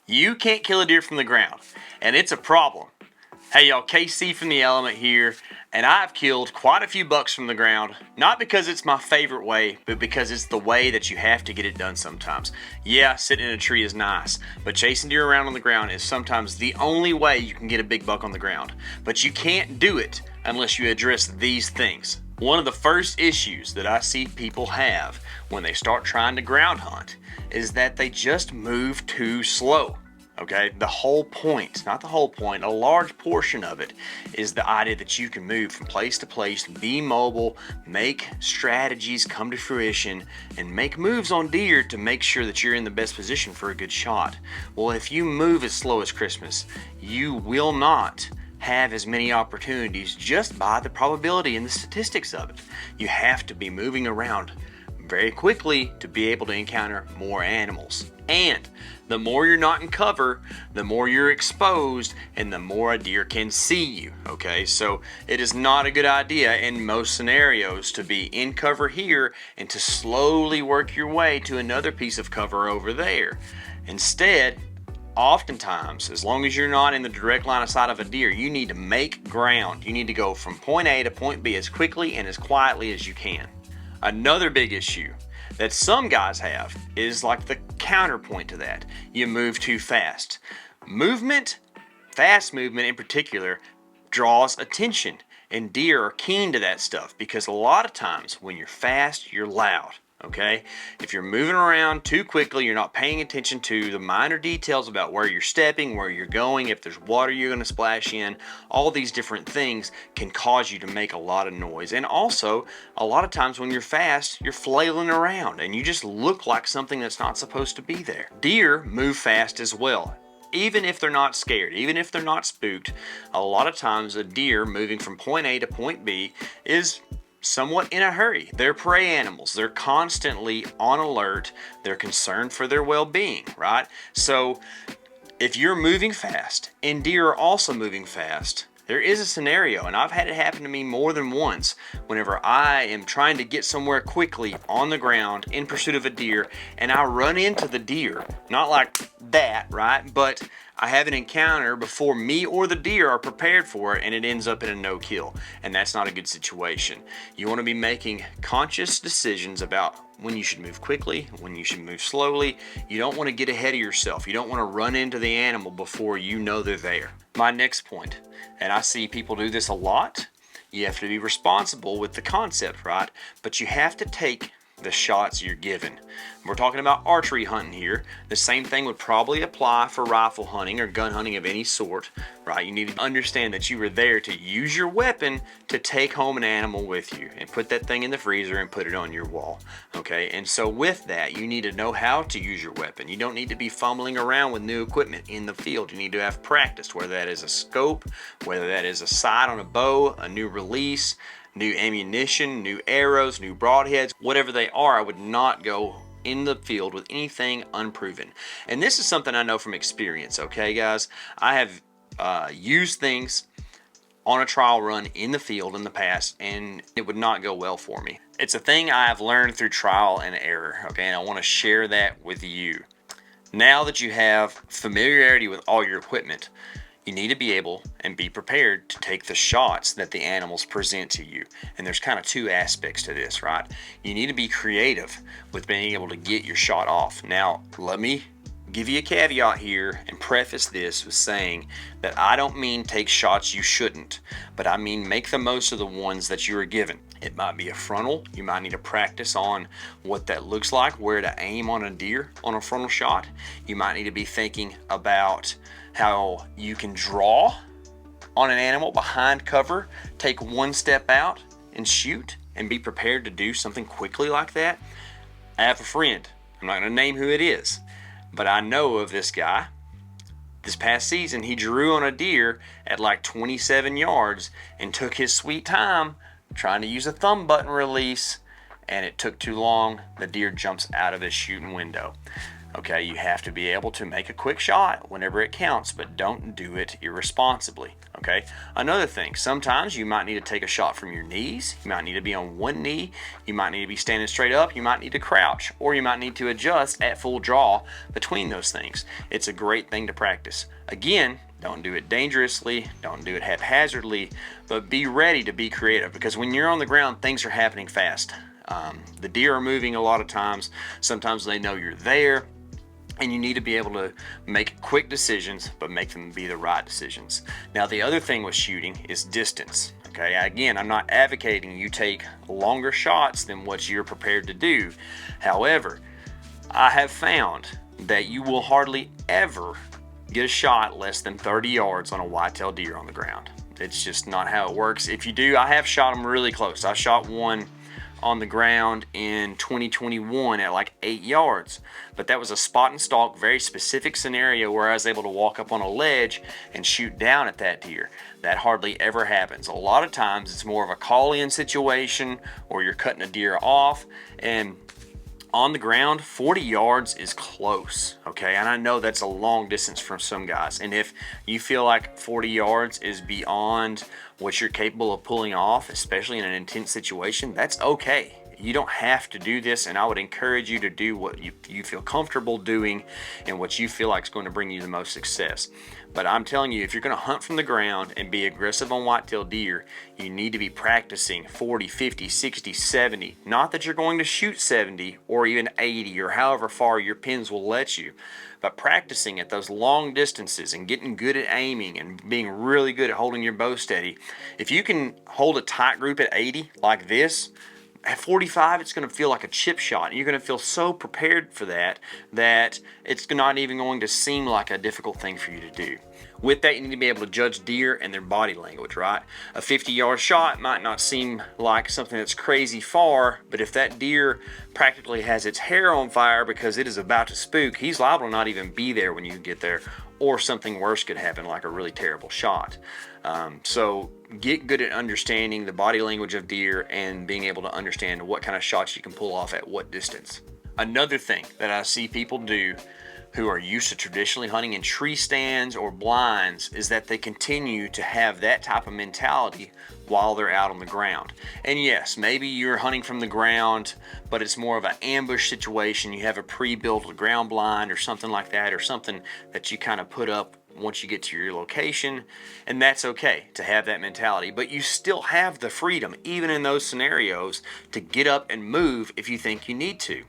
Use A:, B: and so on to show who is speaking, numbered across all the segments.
A: You can't kill a deer from the ground, and it's a problem. Hey y'all, KC from The Element here, and I've killed quite a few bucks from the ground, not because it's my favorite way, but because it's the way that you have to get it done sometimes. Yeah, sitting in a tree is nice, but chasing deer around on the ground is sometimes the only way you can get a big buck on the ground. But you can't do it unless you address these things. One of the first issues that I see people have when they start trying to ground hunt is that they just move too slow. Okay, the whole point, not the whole point, a large portion of it is the idea that you can move from place to place, be mobile, make strategies come to fruition, and make moves on deer to make sure that you're in the best position for a good shot. Well, if you move as slow as Christmas, you will not have as many opportunities just by the probability and the statistics of it. You have to be moving around very quickly to be able to encounter more animals. And the more you're not in cover, the more you're exposed and the more a deer can see you. Okay, so it is not a good idea in most scenarios to be in cover here and to slowly work your way to another piece of cover over there. Instead, oftentimes, as long as you're not in the direct line of sight of a deer, you need to make ground. You need to go from point A to point B as quickly and as quietly as you can. Another big issue that some guys have is like the counterpoint to that. You move too fast. Fast movement in particular, draws attention, and deer are keen to that stuff because a lot of times when you're fast, you're loud. Okay, if you're moving around too quickly, you're not paying attention to the minor details about where you're stepping, where you're going, if there's water you're going to splash in. All these different things can cause you to make a lot of noise. And also, a lot of times when you're fast, you're flailing around and you just look like something that's not supposed to be there. Deer move fast as well. Even if they're not scared, even if they're not spooked, a lot of times a deer moving from point A to point B is somewhat in a hurry. They're prey animals. They're constantly on alert. They're concerned for their well-being, right? So if you're moving fast and deer are also moving fast, there is a scenario, and I've had it happen to me more than once, whenever I am trying to get somewhere quickly on the ground in pursuit of a deer, and I run into the deer, not like that, right? But I have an encounter before me or the deer are prepared for it, and it ends up in a no-kill, and that's not a good situation. You want to be making conscious decisions about when you should move quickly, when you should move slowly. You don't want to get ahead of yourself. You don't want to run into the animal before you know they're there. My next point, and I see people do this a lot, you have to be responsible with the concept, right? But you have to take the shots you're given. We're talking about archery hunting here. The same thing would probably apply for rifle hunting or gun hunting of any sort, right? You need to understand that you were there to use your weapon to take home an animal with you and put that thing in the freezer and put it on your wall, okay? And so with that, you need to know how to use your weapon. You don't need to be fumbling around with new equipment in the field. You need to have practiced, whether that is a scope, whether that is a sight on a bow, a new release, new ammunition, new arrows, new broadheads, whatever they are. I would not go in the field with anything unproven. And this is something I know from experience, okay guys? I have used things on a trial run in the field in the past, and it would not go well for me. It's a thing I have learned through trial and error, okay? And I want to share that with you. Now that you have familiarity with all your equipment, you need to be able and be prepared to take the shots that the animals present to you. And there's kind of two aspects to this, right? You need to be creative with being able to get your shot off. Now, let me give you a caveat here and preface this with saying that I don't mean take shots you shouldn't, but I mean make the most of the ones that you are given. It might be a frontal. You might need to practice on what that looks like, where to aim on a deer on a frontal shot. You might need to be thinking about how you can draw on an animal behind cover, take one step out and shoot, and be prepared to do something quickly like that. I have a friend, I'm not going to name who it is, but I know of this guy. This past season, he drew on a deer at like 27 yards and took his sweet time trying to use a thumb button release, and it took too long. The deer jumps out of his shooting window. Okay, you have to be able to make a quick shot whenever it counts, but don't do it irresponsibly. Okay, another thing, sometimes you might need to take a shot from your knees. You might need to be on one knee. You might need to be standing straight up. You might need to crouch, or you might need to adjust at full draw between those things. It's a great thing to practice. Again, don't do it dangerously, don't do it haphazardly, but be ready to be creative, because when you're on the ground, things are happening fast. The deer are moving a lot of times. Sometimes they know you're there, and you need to be able to make quick decisions, but make them be the right decisions. Now, the other thing with shooting is distance. Okay, again, I'm not advocating you take longer shots than what you're prepared to do. However, I have found that you will hardly ever get a shot less than 30 yards on a whitetail deer on the ground. It's just not how it works. If you do, I have shot them really close. I shot one on the ground in 2021 at like 8 yards, but that was a spot and stalk, very specific scenario where I was able to walk up on a ledge and shoot down at that deer. That hardly ever happens. A lot of times it's more of a call-in situation, or you're cutting a deer off, and on the ground, 40 yards is close, okay? And I know that's a long distance from some guys. And if you feel like 40 yards is beyond what you're capable of pulling off, especially in an intense situation, that's okay. You don't have to do this, and I would encourage you to do what you feel comfortable doing and what you feel like is going to bring you the most success. But I'm telling you, if you're going to hunt from the ground and be aggressive on whitetail deer, you need to be practicing 40, 50, 60, 70. Not that you're going to shoot 70 or even 80 or however far your pins will let you, but practicing at those long distances and getting good at aiming and being really good at holding your bow steady. If you can hold a tight group at 80 like this, at 45, it's going to feel like a chip shot. You're going to feel so prepared for that it's not even going to seem like a difficult thing for you to do. With that, you need to be able to judge deer and their body language, right? A 50-yard shot might not seem like something that's crazy far, but if that deer practically has its hair on fire because it is about to spook, he's liable to not even be there when you get there, or something worse could happen, like a really terrible shot. So get good at understanding the body language of deer and being able to understand what kind of shots you can pull off at what distance. Another thing that I see people do who are used to traditionally hunting in tree stands or blinds is that they continue to have that type of mentality while they're out on the ground. And yes, maybe you're hunting from the ground, but it's more of an ambush situation. You have a pre-built ground blind or something like that, or something that you kind of put up once you get to your location, and that's okay to have that mentality, but you still have the freedom, even in those scenarios, to get up and move if you think you need to.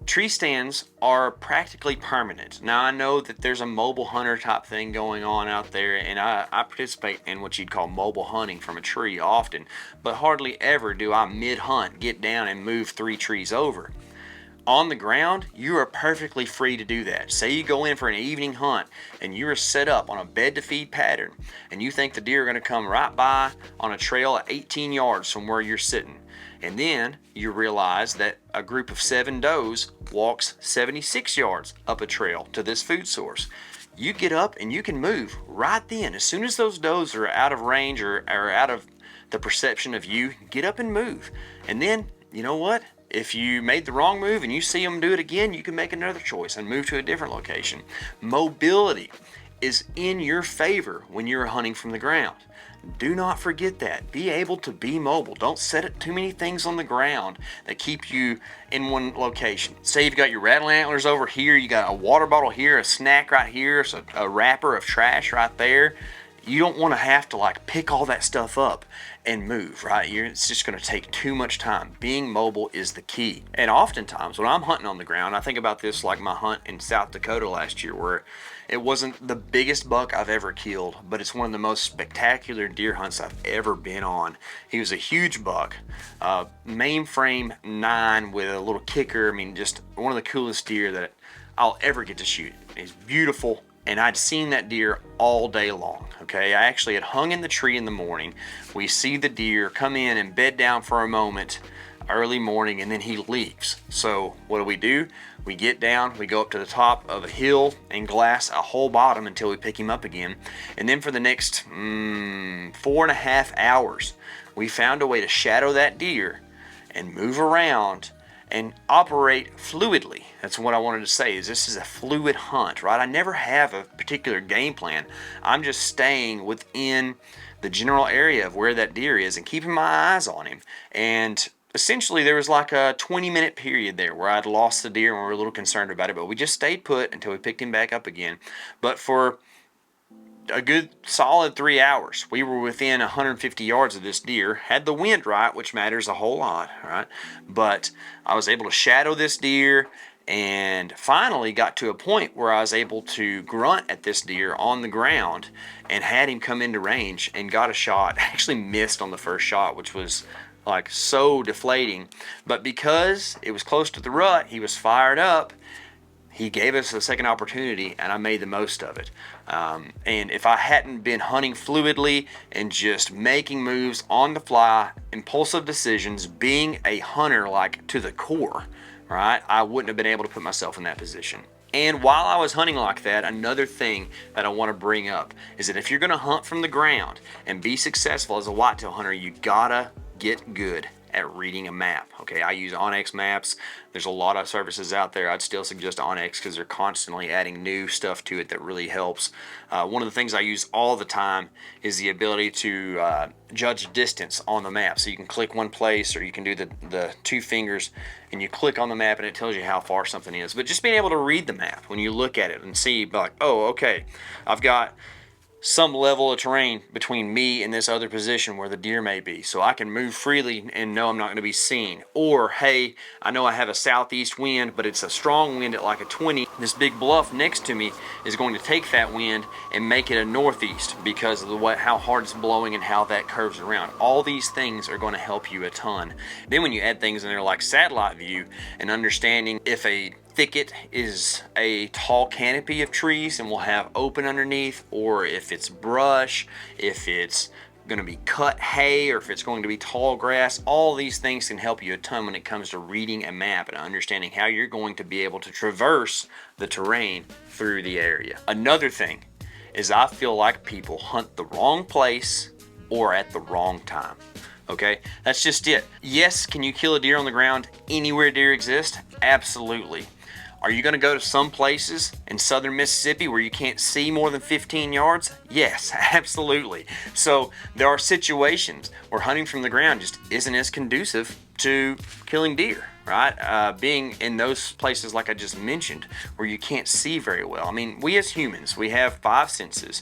A: Tree stands are practically permanent. Now, I know that there's a mobile hunter type thing going on out there, and I participate in what you'd call mobile hunting from a tree often, but hardly ever do I mid-hunt get down and move 3 trees over. On the ground, you are perfectly free to do that. Say you go in for an evening hunt and you are set up on a bed to feed pattern, and you think the deer are going to come right by on a trail at 18 yards from where you're sitting. And then you realize that a group of 7 does walks 76 yards up a trail to this food source. You get up and you can move right then. As soon as those does are out of range or out of the perception of you, get up and move. And then, you know what? If you made the wrong move and you see them do it again, you can make another choice and move to a different location. Mobility is in your favor when you're hunting from the ground. Do not forget that. Be able to be mobile. Don't set too many things on the ground that keep you in one location. Say you've got your rattle antlers over here, you got a water bottle here, a snack right here, so a wrapper of trash right there. You don't want to have to like pick all that stuff up and move, right? It's just going to take too much time. Being mobile is the key. And oftentimes when I'm hunting on the ground, I think about this like my hunt in South Dakota last year, where it wasn't the biggest buck I've ever killed, but it's one of the most spectacular deer hunts I've ever been on. He was a huge buck, mainframe 9 with a little kicker. I mean, just one of the coolest deer that I'll ever get to shoot. He's beautiful. And I'd seen that deer all day long, okay? I actually had hung in the tree in the morning. We see the deer come in and bed down for a moment early morning, and then he leaves. So what do? We get down, we go up to the top of a hill and glass a whole bottom until we pick him up again. And then for the next 4.5 hours, we found a way to shadow that deer and move around and operate fluidly. That's what I wanted to say, is this is a fluid hunt, right? I never have a particular game plan. I'm just staying within the general area of where that deer is and keeping my eyes on him. And essentially there was like a 20-minute period there where I'd lost the deer and we were a little concerned about it, but we just stayed put until we picked him back up again. But for a good solid 3 hours we were within 150 yards of this deer. Had the wind right, which matters a whole lot, right? But I was able to shadow this deer and finally got to a point where I was able to grunt at this deer on the ground and had him come into range and got a shot. Actually missed on the first shot, which was like so deflating, but because it was close to the rut, he was fired up. He gave us a second opportunity and I made the most of it. And if I hadn't been hunting fluidly and just making moves on the fly, impulsive decisions, being a hunter like to the core, right, I wouldn't have been able to put myself in that position. And while I was hunting like that, another thing that I want to bring up is that if you're going to hunt from the ground and be successful as a whitetail hunter, you gotta get good at reading a map. Okay, I use OnX maps. There's a lot of services out there. I'd still suggest OnX because they're constantly adding new stuff to it that really helps. One of the things I use all the time is the ability to judge distance on the map. So you can click one place, or you can do the two fingers and you click on the map and it tells you how far something is. But just being able to read the map when you look at it and see, like, oh, okay, I've got some level of terrain between me and this other position where the deer may be, so I can move freely and know I'm not going to be seen. Or, hey, I know I have a southeast wind, but it's a strong wind at like a 20. This big bluff next to me is going to take that wind and make it a northeast because of the way, how hard it's blowing and how that curves around. All these things are going to help you a ton. Then when you add things in there like satellite view and understanding if a thicket is a tall canopy of trees and will have open underneath, or if it's brush, if it's going to be cut hay, or if it's going to be tall grass, all these things can help you a ton when it comes to reading a map and understanding how you're going to be able to traverse the terrain through the area. Another thing is I feel like people hunt the wrong place or at the wrong time. Okay, that's just it. Yes, can you kill a deer on the ground anywhere deer exist? Absolutely. Are you going to go to some places in southern Mississippi where you can't see more than 15 yards? Yes, absolutely. So there are situations where hunting from the ground just isn't as conducive to killing deer, right? Being in those places like I just mentioned where you can't see very well. I mean, we as humans, we have 5 senses.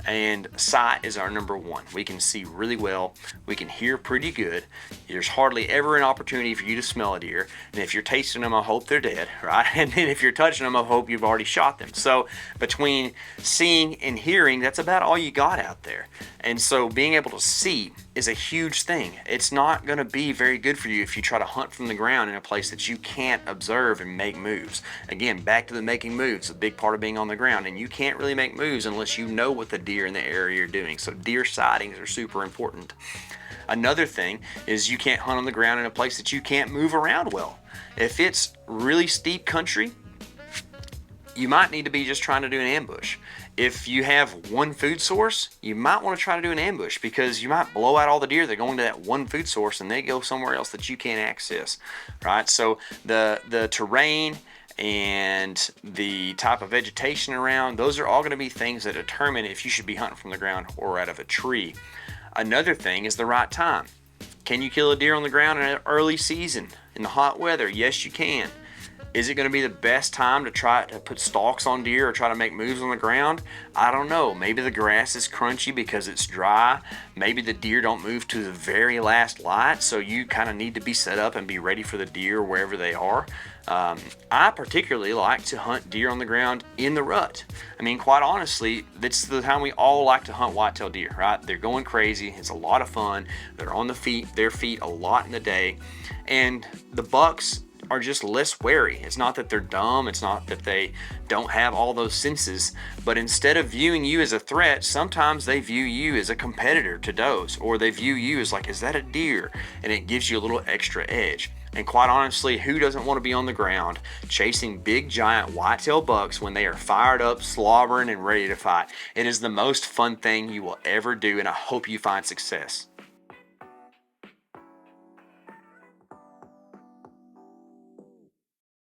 A: And sight is our number one. We can see really well. We can hear pretty good. There's hardly ever an opportunity for you to smell a deer. And if you're tasting them, I hope they're dead, right? And then if you're touching them, I hope you've already shot them. So between seeing and hearing, that's about all you got out there. And so being able to see is a huge thing. It's not going to be very good for you if you try to hunt from the ground in a place that you can't observe and make moves. Again, back to the making moves, a big part of being on the ground. And you can't really make moves unless you know what the deer in the area are doing. So deer sightings are super important. Another thing is you can't hunt on the ground in a place that you can't move around well. If it's really steep country, you might need to be just trying to do an ambush. If you have one food source, you might want to try to do an ambush because you might blow out all the deer that go into that one food source and they go somewhere else that you can't access, right? So the terrain and the type of vegetation around, those are all going to be things that determine if you should be hunting from the ground or out of a tree. Another thing is the right time. Can you kill a deer on the ground in an early season in the hot weather? Yes, you can. Is it going to be the best time to try to put stalks on deer or try to make moves on the ground? I don't know. Maybe the grass is crunchy because it's dry. Maybe the deer don't move to the very last light, so you kind of need to be set up and be ready for the deer wherever they are. I particularly like to hunt deer on the ground in the rut. I mean, quite honestly, that's the time we all like to hunt whitetail deer, right? They're going crazy. It's a lot of fun. They're on their feet a lot in the day. And the bucks are just less wary. It's not that they're dumb, it's not that they don't have all those senses, but instead of viewing you as a threat, sometimes they view you as a competitor to does, or they view you as like, is that a deer? And it gives you a little extra edge. And quite honestly, who doesn't want to be on the ground chasing big giant whitetail bucks when they are fired up, slobbering, and ready to fight? It is the most fun thing you will ever do, and I hope you find success.